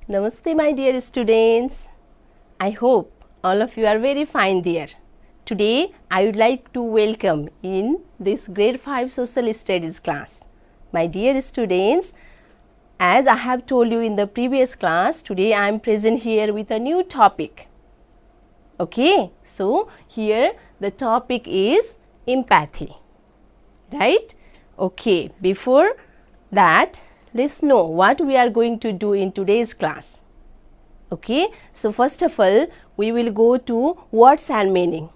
Namaste my dear students. I hope all of you are very fine there. Today I would like to welcome in this grade 5 social studies class. My dear students, as I have told you in the previous class, today I am present here with a new topic. Okay, so here the topic is empathy, right? Okay, before that, let's know what we are going to do in today's class. Okay, so first of all, we will go to words and meaning.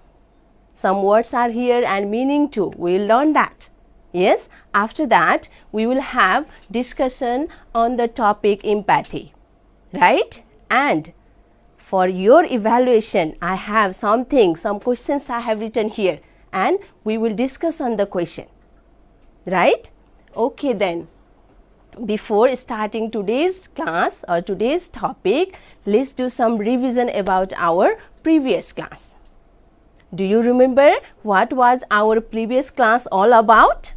Some words are here and meaning too. We will learn that. Yes, after that, we will have discussion on the topic empathy, right? And for your evaluation, I have some questions I have written here, and we will discuss on the question, right? Okay then. Before starting today's class or today's topic, let's do some revision about our previous class. Do you remember what was our previous class all about?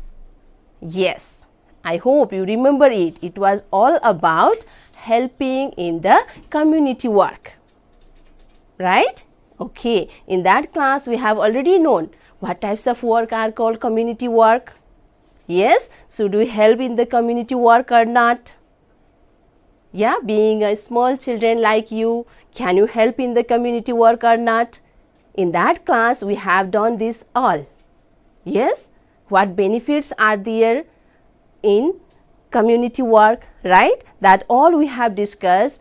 Yes, I hope you remember it. It was all about helping in the community work, right? Okay, in that class we have already known what types of work are called community work. Yes, should we help in the community work or not? Yeah, being a small children like you, can you help in the community work or not? In that class, we have done this all. Yes, what benefits are there in community work, right? That all we have discussed,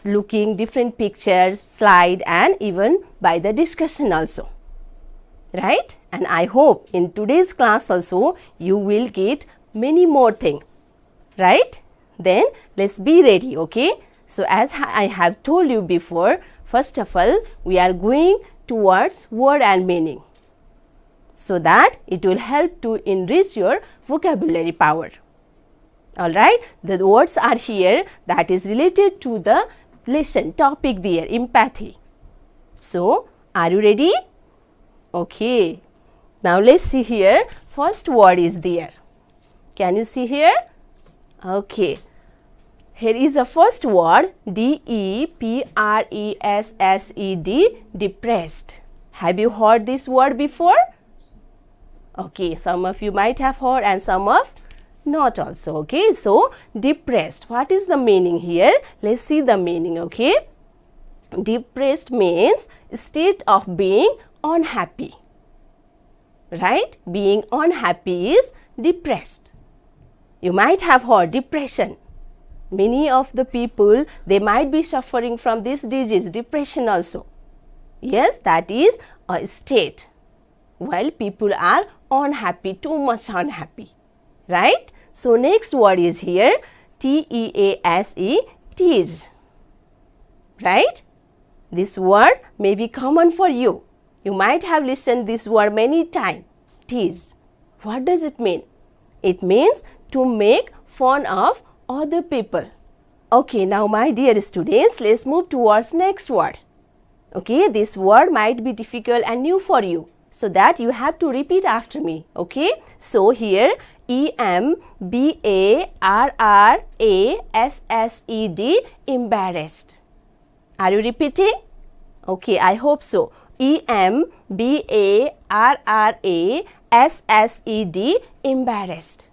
looking different pictures, slide, and even by the discussion also. Right? And I hope in today's class also you will get many more things, right? Then let's be ready, okay? So as I have told you before, first of all we are going towards word and meaning, so that it will help to enrich your vocabulary power. Alright, the words are here that is related to the lesson topic there, empathy. So are you ready? Okay, now let's see here. First word is there. Can you see here? Okay, here is the first word, D-E-P-R-E-S-S-E-D, depressed. Have you heard this word before? Okay, some of you might have heard and some of not also. Okay, so depressed. What is the meaning here? Let's see the meaning. Okay, depressed means state of being unhappy, right? Being unhappy is depressed. You might have heard depression. Many of the people, they might be suffering from this disease, depression also. Yes, that is a state while people are unhappy, too much unhappy, right? So next word is here, T-E-A-S-E, tease, right? This word may be common for you. You might have listened this word many times, tease. What does it mean? It means to make fun of other people. Okay, now my dear students, let's move towards next word. Okay, this word might be difficult and new for you, so that you have to repeat after me. Okay, so here E-M-B-A-R-R-A-S-S-E-D, embarrassed. Are you repeating? Okay, I hope so. E-M-B-A-R-R-A-S-S-E-D, embarrassed.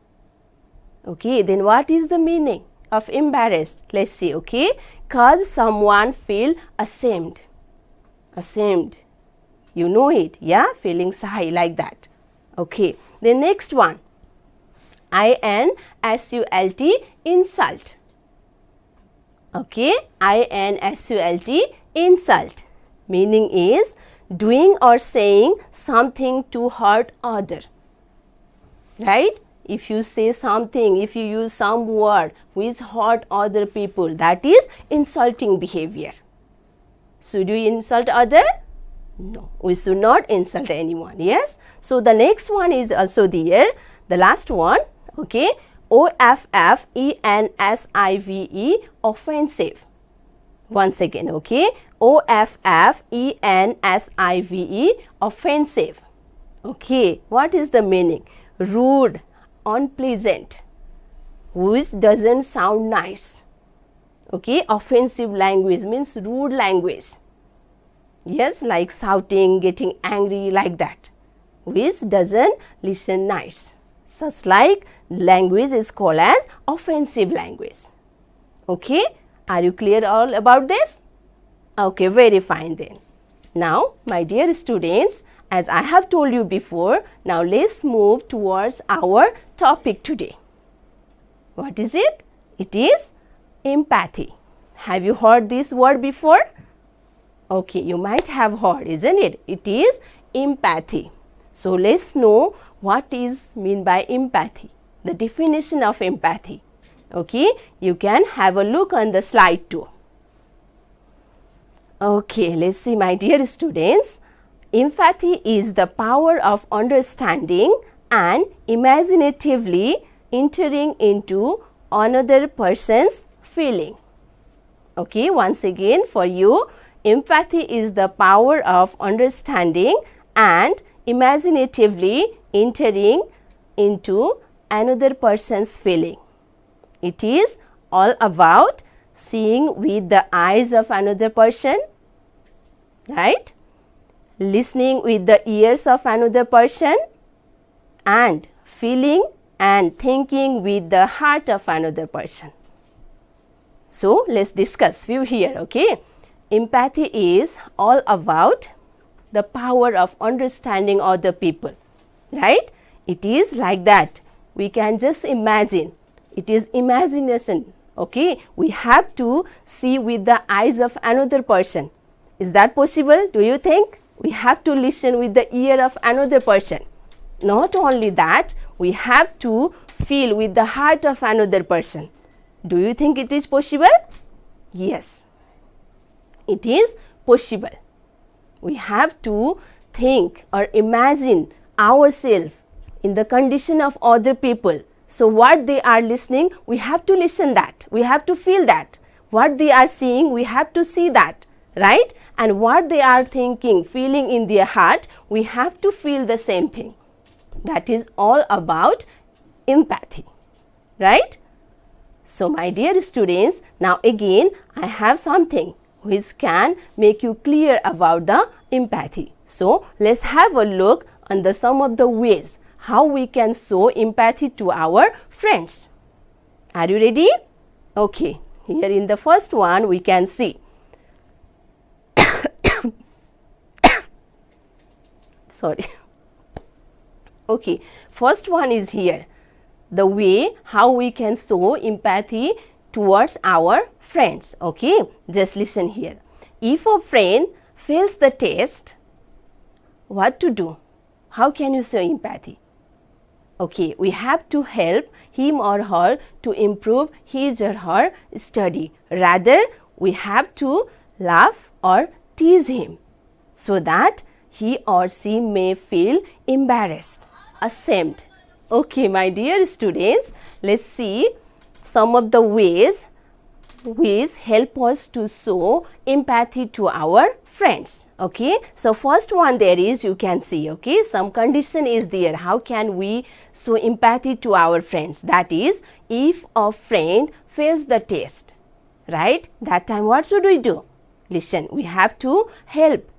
Okay, then what is the meaning of embarrassed? Let's see, okay. Cause someone feel ashamed. Ashamed. You know it, yeah? Feeling shy like that. Okay, the next one. I-N-S-U-L-T, insult. Okay, I-N-S-U-L-T, insult. Meaning is doing or saying something to hurt other, right? If you say something, if you use some word which hurt other people, that is insulting behavior. Should you insult other? No, we should not insult anyone. Yes, so the next one is also there, the last one. Okay, O-F-F-E-N-S-I-V-E, offensive. Once again, okay, O-F-F-E-N-S-I-V-E, offensive. Okay, what is the meaning? Rude, unpleasant, which doesn't sound nice. Okay, offensive language means rude language. Yes, like shouting, getting angry, like that, which doesn't listen nice. Such like language is called as offensive language. Okay, are you clear all about this? Okay, very fine then. Now, my dear students, as I have told you before, now let's move towards our topic today. What is it? It is empathy. Have you heard this word before? Okay, you might have heard, isn't it? It is empathy. So, let's know what is meant by empathy, the definition of empathy. Okay, you can have a look on the slide too. Okay, let's see, my dear students. Empathy is the power of understanding and imaginatively entering into another person's feeling. Okay, once again for you, empathy is the power of understanding and imaginatively entering into another person's feeling. It is all about seeing with the eyes of another person, right? Listening with the ears of another person and feeling and thinking with the heart of another person. So, let's discuss few here, okay? Empathy is all about the power of understanding other people, right? It is like that. We can just imagine. It is imagination, okay? We have to see with the eyes of another person. Is that possible? Do you think? We have to listen with the ear of another person. Not only that, we have to feel with the heart of another person. Do you think it is possible? Yes, it is possible. We have to think or imagine ourselves in the condition of other people. So, what they are listening, we have to listen that. We have to feel that. What they are seeing, we have to see that, right? And what they are thinking, feeling in their heart, we have to feel the same thing. That is all about empathy, right? So, my dear students, now again I have something which can make you clear about the empathy. So, let's have a look on the some of the ways how we can show empathy to our friends. Are you ready? Okay, here in the first one we can see. Sorry. Okay, first one is here. The way how we can show empathy towards our friends. Okay, just listen here. If a friend fails the test, what to do? How can you show empathy? Okay, we have to help him or her to improve his or her study. Rather, we have to laugh or tease him so that he or she may feel embarrassed, ashamed. Okay, my dear students, let's see some of the ways which help us to show empathy to our friends. Okay, so first one there is, you can see, okay, some condition is there. How can we show empathy to our friends? That is, if a friend fails the test, right? That time what should we do? Listen, we have to help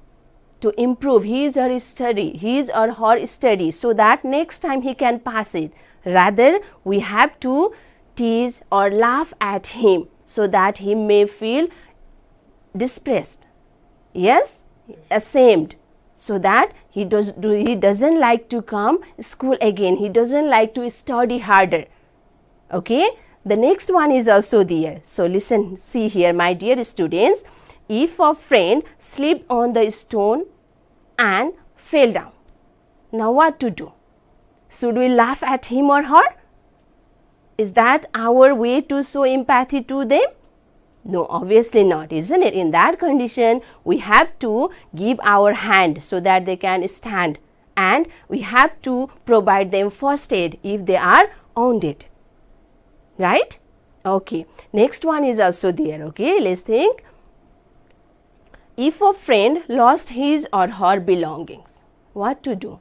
to improve his or her study so that next time he can pass it. Rather, we have to tease or laugh at him so that he may feel depressed, yes, ashamed, so that he doesn't like to come school again, he doesn't like to study harder. Okay, the next one is also there. So listen, see here, my dear students, if a friend slipped on the stone and fell down, now what to do? Should we laugh at him or her? Is that our way to show empathy to them? No, obviously not, isn't it? In that condition, we have to give our hand so that they can stand, and we have to provide them first aid if they are wounded, right? Okay, next one is also there. Okay, let's think. If a friend lost his or her belongings, what to do?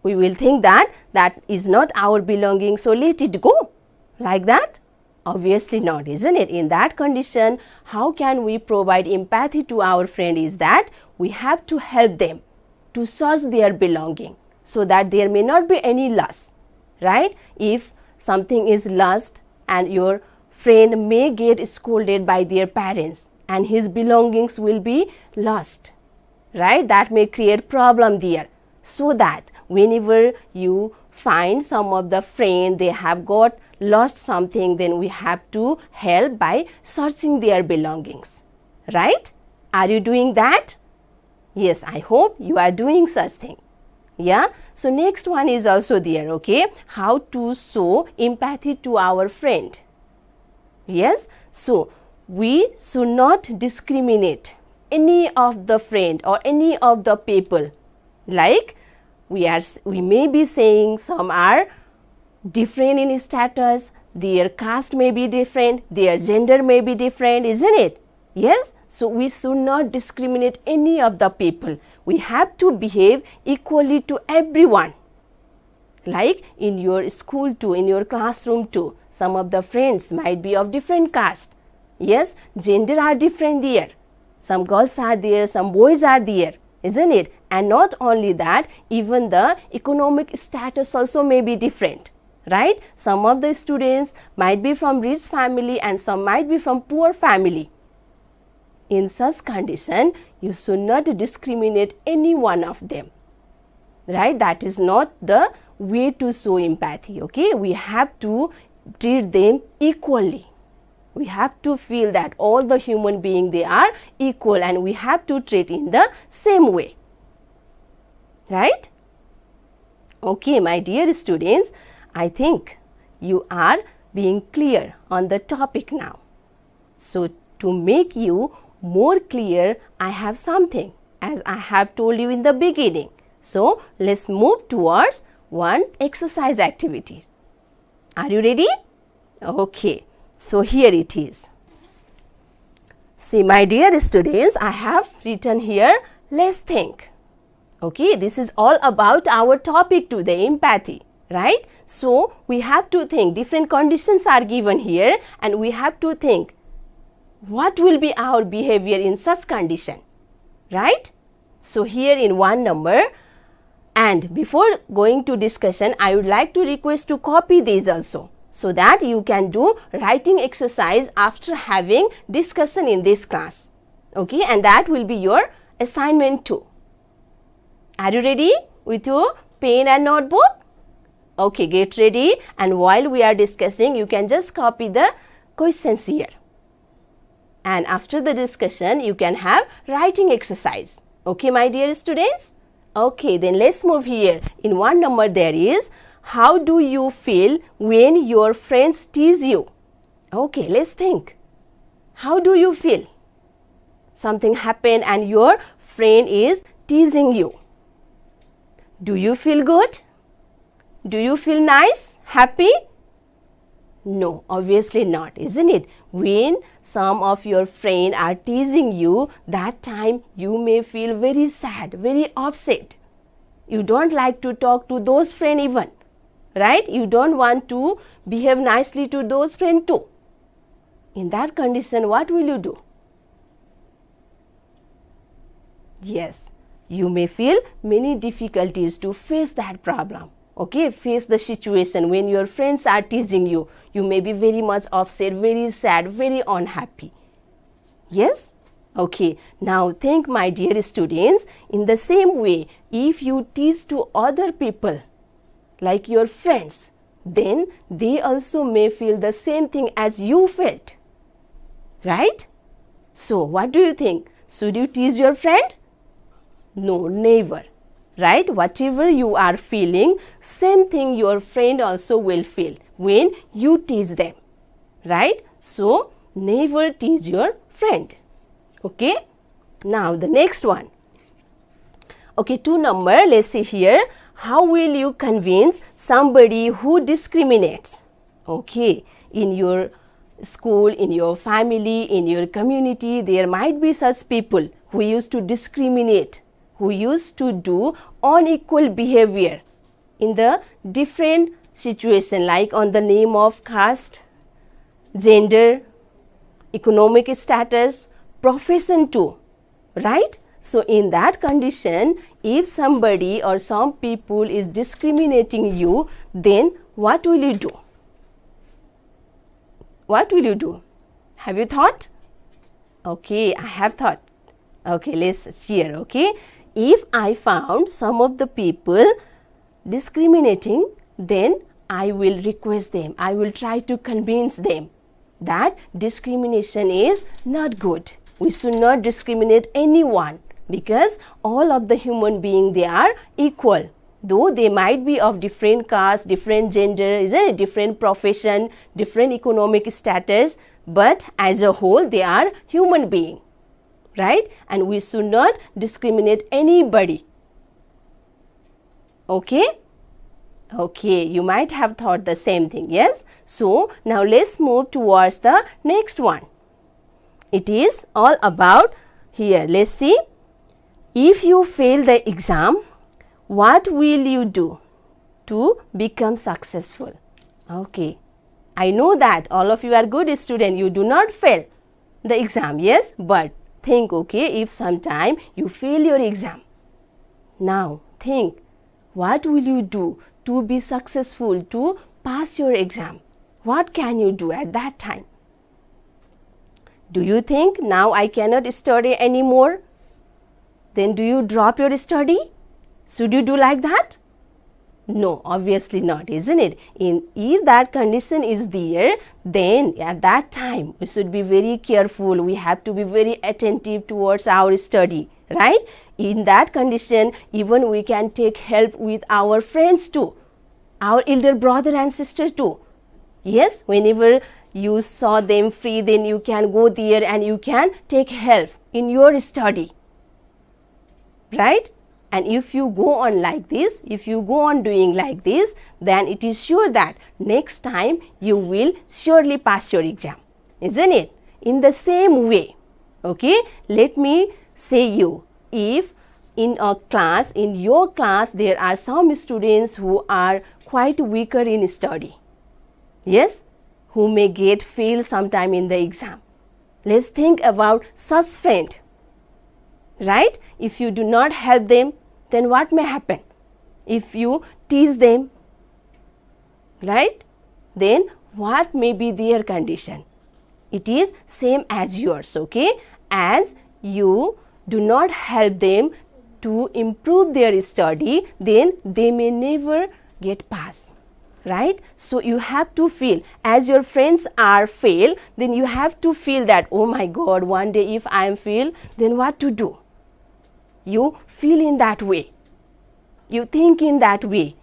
We will think that that is not our belonging, so let it go, like that. Obviously not, isn't it? In that condition, how can we provide empathy to our friend is that we have to help them to search their belonging so that there may not be any loss, right? If something is lost and your friend may get scolded by their parents and his belongings will be lost, right? That may create problem there. So that whenever you find some of the friend, they have got lost something, then we have to help by searching their belongings, right? Are you doing that? Yes, I hope you are doing such thing. Yeah, so next one is also there, okay? How to show empathy to our friend. Yes, so we should not discriminate any of the friend or any of the people. Like we may be saying some are different in status, their caste may be different, their gender may be different, isn't it? Yes, so we should not discriminate any of the people. We have to behave equally to everyone. Like in your school too, in your classroom too, some of the friends might be of different caste. Yes, gender are different there. Some girls are there, some boys are there, isn't it? And not only that, even the economic status also may be different, right? Some of the students might be from rich family and some might be from poor family. In such condition, you should not discriminate any one of them, right? That is not the way to show empathy, okay? We have to treat them equally. We have to feel that all the human beings, they are equal and we have to treat in the same way, right? Okay, my dear students, I think you are being clear on the topic now. So to make you more clear, I have something as I have told you in the beginning. So let's move towards one exercise activity. Are you ready? Okay, so here it is. See, my dear students, I have written here, let's think. Okay, this is all about our topic today, empathy, right? So we have to think, different conditions are given here and we have to think what will be our behavior in such condition, right? So here in one number, and before going to discussion, I would like to request to copy these also, so that you can do writing exercise after having discussion in this class, okay? And that will be your assignment too. Are you ready with your pen and notebook? Okay, get ready, and while we are discussing, you can just copy the questions here. And after the discussion, you can have writing exercise. Okay, my dear students? Okay, then let's move here. In one number there is, how do you feel when your friends tease you? Okay, let's think. How do you feel? Something happened and your friend is teasing you. Do you feel good? Do you feel nice? Happy? No, obviously not, isn't it? When some of your friends are teasing you, that time you may feel very sad, very upset. You don't like to talk to those friends even, right? You don't want to behave nicely to those friends too. In that condition, what will you do? Yes, you may feel many difficulties to face that problem. Okay, face the situation when your friends are teasing you. You may be very much upset, very sad, very unhappy. Yes? Okay, now think, my dear students, in the same way, if you tease to other people, like your friends, then they also may feel the same thing as you felt. Right? So, what do you think? Should you tease your friend? No, never. Right? Whatever you are feeling, same thing your friend also will feel when you tease them. Right? So, never tease your friend. Okay? Now, the next one. Okay, 2 number, let's see here. How will you convince somebody who discriminates? Okay, in your school, in your family, in your community, there might be such people who used to discriminate, who used to do unequal behavior in the different situation, like on the name of caste, gender, economic status, profession too, right? So in that condition, if somebody or some people is discriminating you, then what will you do? What will you do? Have you thought? Okay, I have thought. Okay, let's hear, okay? If I found some of the people discriminating, then I will request them, I will try to convince them that discrimination is not good. We should not discriminate anyone because all of the human beings, they are equal. Though they might be of different caste, different gender, isn't it? Different profession, different economic status, but as a whole they are human beings, right? And we should not discriminate anybody. Okay? Okay, you might have thought the same thing, yes? So now let's move towards the next one. It is all about here. Let's see. If you fail the exam, what will you do to become successful? Okay, I know that all of you are good students. You do not fail the exam, yes? But think, okay, if sometime you fail your exam, now think, what will you do to be successful, to pass your exam? What can you do at that time? Do you think now I cannot study anymore? Then do you drop your study? Should you do like that? No, obviously not, isn't it? If that condition is there, then at that time we should be very careful. We have to be very attentive towards our study, right? In that condition, even we can take help with our friends too, our elder brother and sister too. Yes, whenever you saw them free, then you can go there and you can take help in your study, right? And if you go on like this, if you go on doing like this, then it is sure that next time you will surely pass your exam, isn't it? In the same way, okay, let me say you, if in a class, in your class, there are some students who are quite weaker in study, yes, who may get fail sometime in the exam. Let's think about such friend, right? If you do not help them, then what may happen? If you tease them, right, then what may be their condition? It is same as yours, okay? As you do not help them to improve their study, then they may never get pass, right? So you have to feel, as your friends are fail, then you have to feel that, oh my God, one day if I am fail, then what to do? You feel in that way, you think in that way,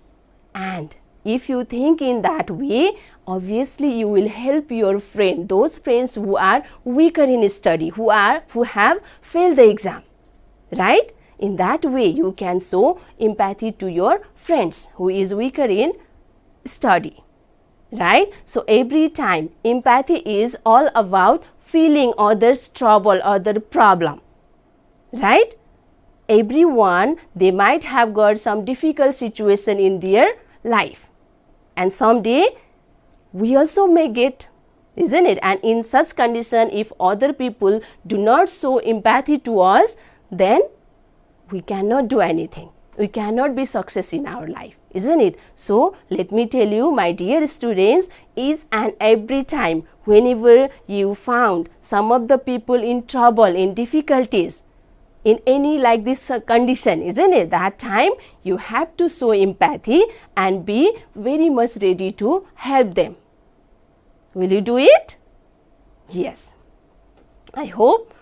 and if you think in that way, obviously you will help your friend, those friends who are weaker in study, who have failed the exam, right? In that way you can show empathy to your friends who is weaker in study, right? So every time empathy is all about feeling others' trouble, other problem, right? Everyone, they might have got some difficult situation in their life, and someday we also may get, isn't it? And in such condition, if other people do not show empathy to us, then we cannot do anything. We cannot be success in our life, isn't it? So let me tell you, my dear students, each and every time whenever you found some of the people in trouble, in difficulties, in any like this condition, isn't it? That time you have to show empathy and be very much ready to help them. Will you do it? Yes. I hope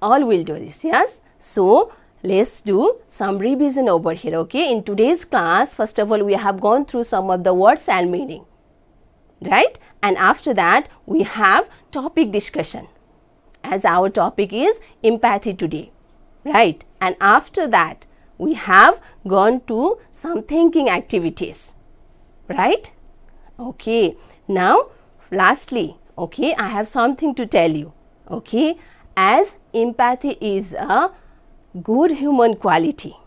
all will do this, yes? So let's do some revision over here, okay? In today's class, first of all, we have gone through some of the words and meaning, right? And after that, we have topic discussion, as our topic is empathy today, right? And after that, we have gone to some thinking activities, right? Okay. Now, lastly, okay, I have something to tell you, okay? As empathy is a good human quality,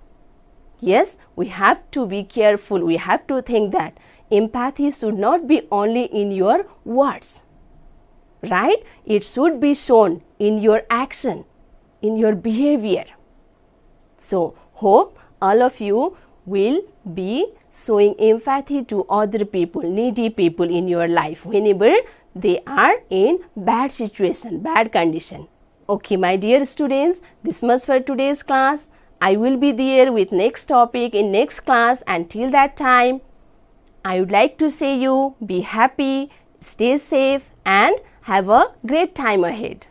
yes, we have to be careful. We have to think that empathy should not be only in your words, right? It should be shown in your action, in your behavior. So, hope all of you will be showing empathy to other people, needy people in your life whenever they are in bad situation, bad condition. Okay, my dear students, this much for today's class. I will be there with next topic in next class. Until that time, I would like to say you be happy, stay safe and have a great time ahead.